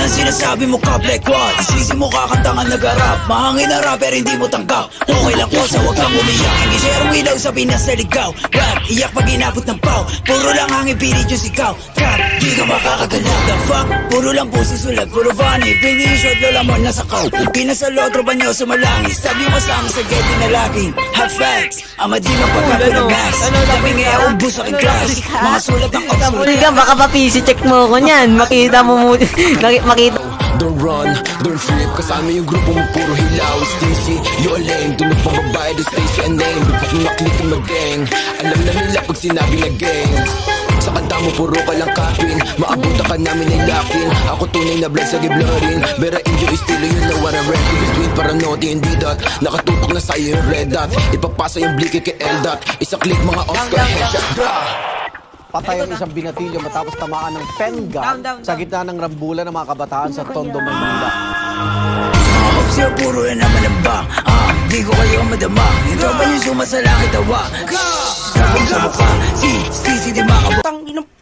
ang sinasabi mo ka, Black One? Isisi mo kakanta nga nag-rap. Mahangin na rapper, hindi mo tanggap. Okay lang ko sa wag kang umiyak. Hindi serong ilaw sa Pinas na ligaw. Rap, iyak pag inabot ng pau. Puro lang hangin, pilit yung sigaw. Trap, di ka makakagalaw. The fuck, puro lang pusi sulat. Puro funny, bigay yung short, lola mo nasa kaw. Pinasalo, tropa nyo sa malangis. Sabi mo sa amin sa gete na laging hot facts. Ama di magpagkapo ng gas. Dami nga ubus sa aking class. Mga sulat ng obscure. Ka, baka pa PC check mo ko niyan. Makita mo mo. Makita. Don't run, don't trip. Kasama yung grupo mo puro hilaw. Stingy, you're lame. Doon nagpababae, doon station and name. Bukak na click in mag-gang. Alam na nila pag sinabi na gang. Sa kanta mo puro ka lang kapin. Maabuta ka namin ay lakin. Ako tunay na blood sa giblorin. Bera inyo estilo yun na what I read. Between paranote and D-dot. Nakatutok na sa'yo yung red dot. Ipapasa yung bliki kay L-dot. Isa click mga Oscar headshot. Patay ang isang binatilyo matapos tamaan ng pen gun sa gitna ng rambulan ng mga kabataan sa Tondo, Manila. Mga obscure, puro yan naman ang bang. Di ko kayo madama. Yung tropa nyo sumasalangit awa. Sabi sa mukha, si di makabot.